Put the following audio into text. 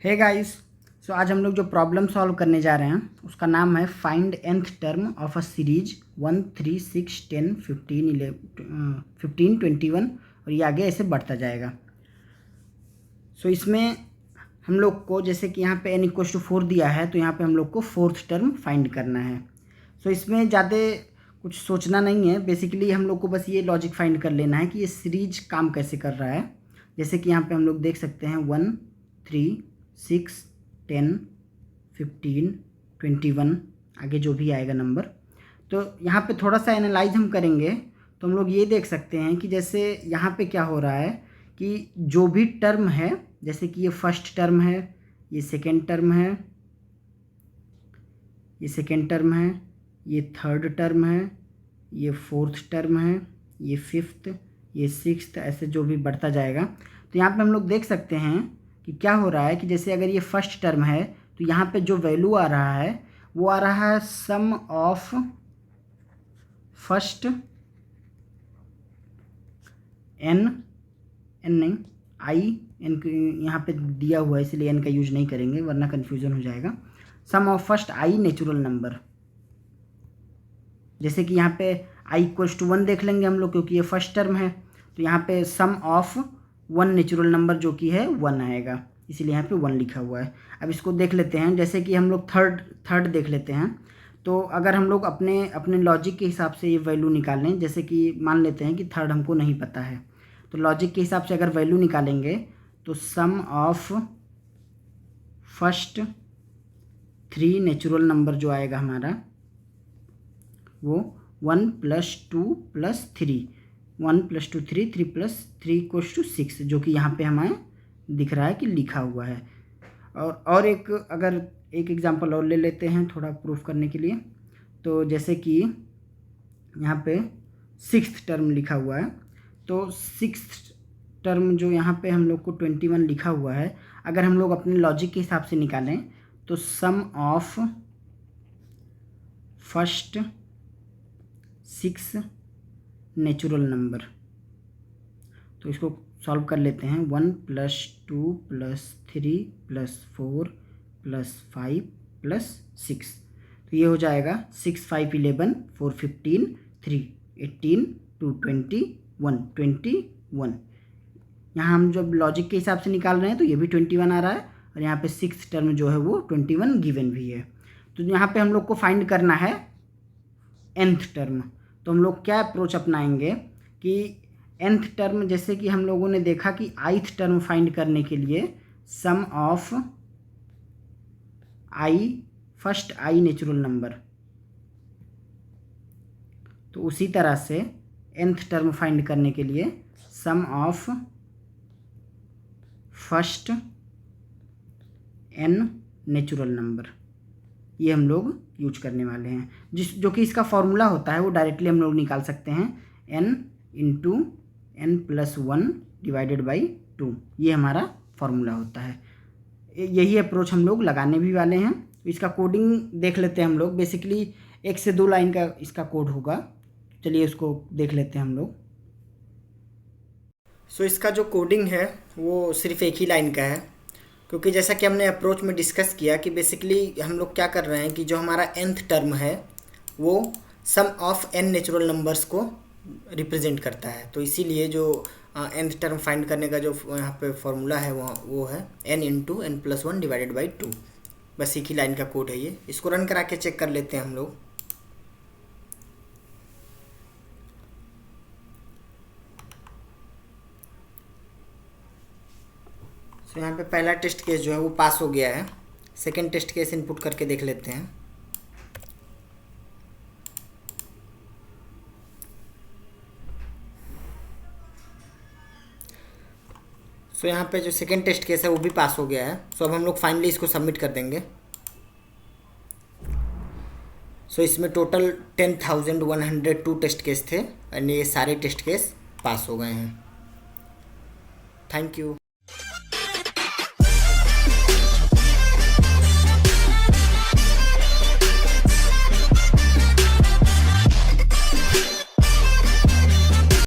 Hey guys, सो आज हम लोग जो प्रॉब्लम सॉल्व करने जा रहे हैं उसका नाम है find nth term of a series 1, 3, 6, 10, 15, 15, 21 और ये आगे ऐसे बढ़ता जाएगा। सो इसमें हम लोग को जैसे कि यहाँ पे n इक्वल्स टू 4 दिया है तो यहाँ पे हम लोग को फोर्थ टर्म फाइंड करना है। सो इसमें ज़्यादा कुछ सोचना नहीं है, बेसिकली हम लोग को बस ये लॉजिक फाइंड कर लेना है कि ये सीरीज काम कैसे कर रहा है। जैसे कि यहाँ पे हम लोग देख सकते हैं 1, 3, 6, 10, 15, 21 आगे जो भी आएगा नंबर। तो यहाँ पे थोड़ा सा एनालाइज हम करेंगे तो हम लोग ये देख सकते हैं कि जैसे यहाँ पे क्या हो रहा है कि जो भी टर्म है, जैसे कि ये फर्स्ट टर्म है, ये सेकेंड टर्म है, ये सेकेंड टर्म है, ये थर्ड टर्म है, ये फोर्थ टर्म है, ये फिफ्थ, ये सिक्स्थ, ऐसे जो भी बढ़ता जाएगा। तो यहाँ पे हम लोग देख सकते हैं कि क्या हो रहा है कि जैसे अगर ये फर्स्ट टर्म है तो यहाँ पे जो वैल्यू आ रहा है वो आ रहा है सम ऑफ फर्स्ट एन नहीं आई एन, यहाँ पे दिया हुआ है इसलिए एन का यूज नहीं करेंगे वरना कन्फ्यूजन हो जाएगा। Sum of first I natural number, जैसे कि यहाँ पे आई इक्वल्स टू 1 देख लेंगे हम लोग क्योंकि ये फर्स्ट टर्म है। तो यहाँ पे सम ऑफ 1 नेचुरल नंबर जो कि है 1 आएगा, इसीलिए यहाँ पे 1 लिखा हुआ है। अब इसको देख लेते हैं, जैसे कि हम लोग थर्ड देख लेते हैं। तो अगर हम लोग अपने लॉजिक के हिसाब से ये वैल्यू निकालें, जैसे कि मान लेते हैं कि थर्ड हमको नहीं पता है, तो लॉजिक के हिसाब से अगर वैल्यू निकालेंगे तो सम ऑफ फर्स्ट 3 नेचुरल नंबर जो आएगा हमारा वो 1 + 2 + 3, 1 + 2 3, 3 + 3 = 6, जो कि यहाँ पे हमें दिख रहा है कि लिखा हुआ है। और अगर एक एग्जांपल और ले लेते हैं थोड़ा प्रूफ करने के लिए। तो जैसे कि यहाँ पे सिक्स्थ टर्म लिखा हुआ है, तो सिक्स्थ टर्म जो यहाँ पे हम लोग को 21 लिखा हुआ है, अगर हम लोग अपने लॉजिक के हिसाब से निकालें तो सम ऑफ फर्स्ट 6 नेचुरल नंबर, तो इसको सॉल्व कर लेते हैं। 1 + 2 + 3 + 4 + 5 + 6, तो ये हो जाएगा 6, 5, 11, 4, 15, 3, 18, 2, 21, 21। यहाँ हम जब लॉजिक के हिसाब से निकाल रहे हैं तो ये भी 21 आ रहा है और यहाँ पे सिक्स टर्म जो है वो 21 गिवन भी है। तो यहाँ पे हम लोग को फाइंड करना है nth टर्म। तो हम लोग क्या अप्रोच अपनाएंगे कि nth टर्म, जैसे कि हम लोगों ने देखा कि ith टर्म फाइंड करने के लिए sum of first I natural number, तो उसी तरह से nth टर्म फाइंड करने के लिए sum of first n natural number, ये हम लोग यूज करने वाले हैं। जो कि इसका फॉर्मूला होता है वो डायरेक्टली हम लोग निकाल सकते हैं, n × n + 1 / 2, ये हमारा फॉर्मूला होता है। यही अप्रोच हम लोग लगाने भी वाले हैं। इसका कोडिंग देख लेते हैं हम लोग। बेसिकली 1 से 2 लाइन का इसका कोड होगा, चलिए उसको देख लेते हैं हम लोग। सो इसका जो कोडिंग है वो सिर्फ एक ही लाइन का है, क्योंकि जैसा कि हमने अप्रोच में डिस्कस किया कि बेसिकली हम लोग क्या कर रहे हैं कि जो हमारा nth टर्म है वो सम ऑफ n नेचुरल नंबर्स को रिप्रेजेंट करता है। तो इसीलिए जो nth टर्म फाइंड करने का जो यहाँ पे फॉर्मूला है वो है n × n + 1 / 2। बस एक ही लाइन का कोड है ये। इसको रन करा के चेक कर लेते हैं हम लोग। तो यहाँ पे पहला टेस्ट केस जो है वो पास हो गया है। सेकेंड टेस्ट केस इनपुट करके देख लेते हैं। सो यहाँ पे जो सेकेंड टेस्ट केस है वो भी पास हो गया है। सो अब हम लोग फाइनली इसको सबमिट कर देंगे। सो इसमें टोटल 10,102 टेस्ट केस थे और ये सारे टेस्ट केस पास हो गए हैं। Thank you.